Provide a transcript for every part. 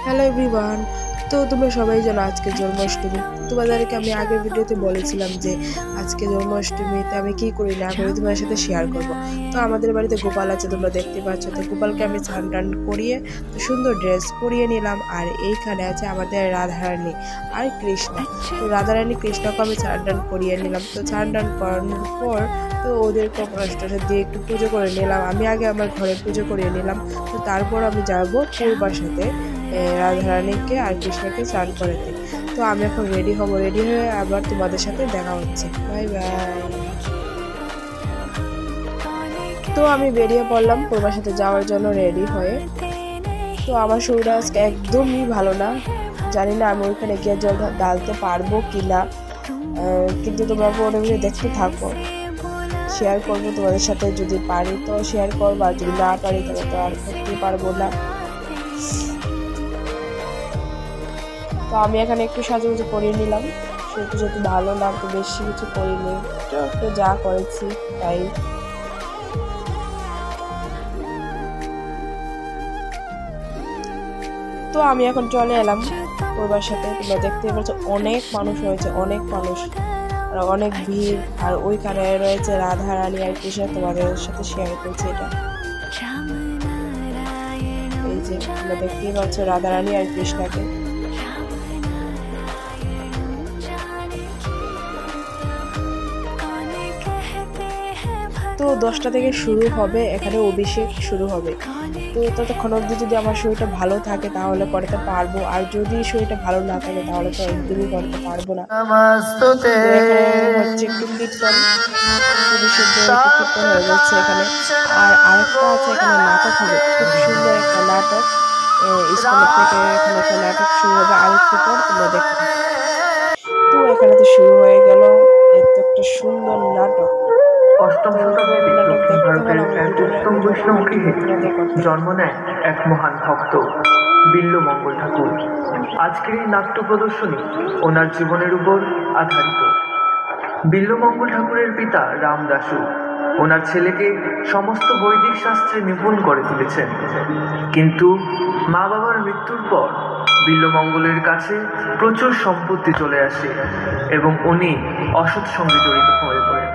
Hello everyone. তো তোমরা সবাই জানো আজকে জন্মাষ্টমী। তোমাদেরকে আমি আগের ভিডিওতে বলেছিলাম যে আজকে জন্মাষ্টমীতে আমি কি করি না করি তোমাদের সাথে শেয়ার করব। তো আমাদের বাড়িতে গোপাল আছে, তোমরা দেখতে পাচ্ছ। তো গোপালকে আমি স্নান টান করিয়ে তো সুন্দর ড্রেস পরিয়ে নিলাম। আর এইখানে আছে আমাদের রাধারানী আর কৃষ্ণ। তো রাধারানী কৃষ্ণকে আমি স্নান টান করিয়ে নিলাম। তো স্নান টান করানোর পর তো ওদেরকে প্রসাদ দিয়ে একটু পুজো করে নিলাম। আমি আগে আমার ঘরে পুজো করিয়ে নিলাম। তো তারপর আমি যাবো পূর্বাসাতে রাধারানীকে আর কৃষ্ণকে স্নান করাতে। তো আমি এখন রেডি হব, রেডি হয়ে আবার তোমাদের সাথে দেখা হচ্ছে। Bye bye. তো আমি বেরিয়ে পড়লাম পূর্বাসাতে যাওয়ার জন্য রেডি হয়ে। তো আমার শরীরটা আজকে একদমই ভালো না, জানি না আমি ওইখানে গিয়ে জল ঢালতে পারবো কি না, কিন্তু তোমরা পরে দেখতে থাকো। শেয়ার করবো তোমাদের সাথে, যদি পারি তো শেয়ার করবো, আর যদি না পারি তাহলে তো আর করতে পারবো না। তো আমি এখানে একটু সাজুগুজু করিয়ে নিলাম, সেটা যেহেতু ভালো না, তো বেশি কিছু করিনি, একটু যা করেছি তাই। তো আমি এখন চলে এলাম পূর্বাসাতে। তোমরা দেখতে পাচ্ছ অনেক মানুষ হয়েছে, অনেক মানুষ আর অনেক ভিড়। আর ওইখানে রয়েছে রাধারানী আর কৃষ্ণ, তোমাদের সাথে শেয়ার করছি এটা। এই যে তোমরা দেখতেই পাচ্ছ রাধারানী আর কৃষ্ণকে। তো 10টা থেকে শুরু হবে, এখানে অভিষেক শুরু হবে। তো ততক্ষণ অবধি যদি আমার শরীরটা ভালো থাকে তাহলে করতে পারবো, আর যদি শরীরটা ভালো না থাকে তাহলে তো একদমই করতে পারবো না। এখানে হচ্ছে একটু কীর্তন, বিশুদ্ধ একটু কীর্তন হয়ে যাচ্ছে এখানে। আর আরেকটা আছে, এখানে নাটক হবে, খুব সুন্দর একটা নাটক। স্কুলের থেকে এখানে একটা নাটক শুরু হবে আর একটু পর, তোমরা দেখতে থাকো। তো এখানে তো শুরু হয়ে গেল এত একটা সুন্দর নাটক। অষ্টম শতাব্দীতে দক্ষিণ ভারতের এক উত্তম বৈষ্ণব গৃহে জন্ম নেয় এক মহান ভক্ত বিল্লমঙ্গল ঠাকুর। আজকের এই নাট্য প্রদর্শনী ওনার জীবনের উপর আধারিত। বিল্লমঙ্গল ঠাকুরের পিতা রামদাসু ওনার ছেলেকে সমস্ত বৈদিক শাস্ত্রে নিপুণ করে তুলেছেন, কিন্তু মা বাবার মৃত্যুর পর বিল্লমঙ্গলের কাছে প্রচুর সম্পত্তি চলে আসে এবং উনি অসৎ সঙ্গে জড়িত হয়ে পড়েন।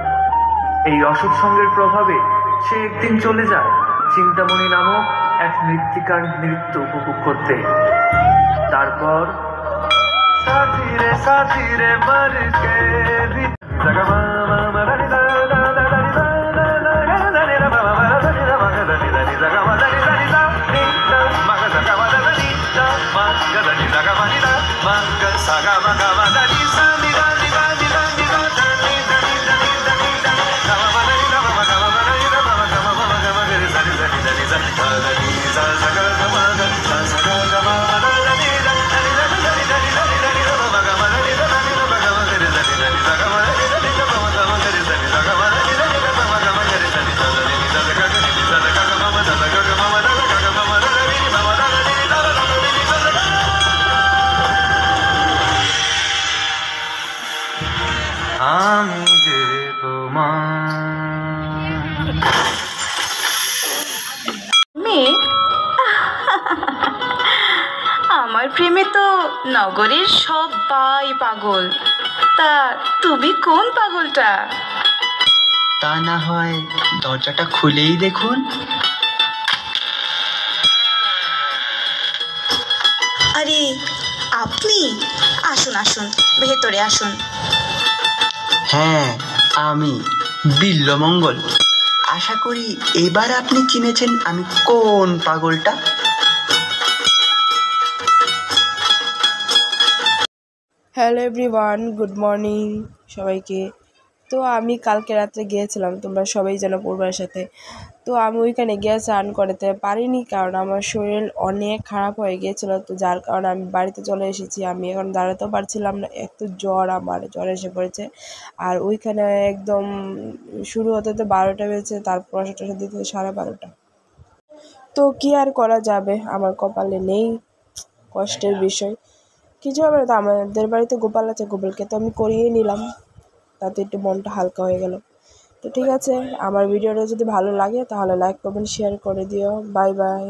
এই অসৎ সঙ্গের প্রভাবে সে একদিন চলে যায় চিন্তামণি নামক এক নৃত্যিকার নৃত্য উপভোগ করতে। তারপর আমি যে মেয়ে আমার প্রেমে তো নগরের সবাই পাগল, তা তুমি কোন পাগলটা? তা না হয় দরজাটা খুলেই দেখুন। আরে আপনি আসুন আসুন, ভেতরে আসুন। হ্যাঁ, আমি বিল্লমঙ্গল। আশা করি এবার আপনি চিনেছেন আমি কোন পাগলটা। হ্যালো এভরিওয়ান, গুড মর্নিং সবাইকে। তো আমি কালকে রাত্রে গিয়েছিলাম, তোমরা সবাই জানো, পূর্বাসাতে। তো আমি ওইখানে গিয়ে স্নান করতে পারিনি, কারণ আমার শরীর অনেক খারাপ হয়ে গিয়েছিল। তো যার কারণে আমি বাড়িতে চলে এসেছি। আমি এখন দাঁড়াতেও পারছিলাম না, এত জ্বর, আমার জ্বর এসে পড়েছে। আর ওইখানে একদম শুরু হতে তো 12টা বেজেছে, তারপর প্রসাদ দিতে 12:30। তো কি আর করা যাবে, আমার কপালে নেই, কষ্টের বিষয়। কিছু হবে না। তো আমাদের বাড়িতে গোপাল আছে, গোপালকে তো আমি করিয়ে নিলাম, তাতে একটু মনটা হালকা হয়ে গেল। তো ঠিক আছে, আমার ভিডিওটা যদি ভালো লাগে তাহলে লাইক কমেন্ট শেয়ার করে দিও। Bye bye.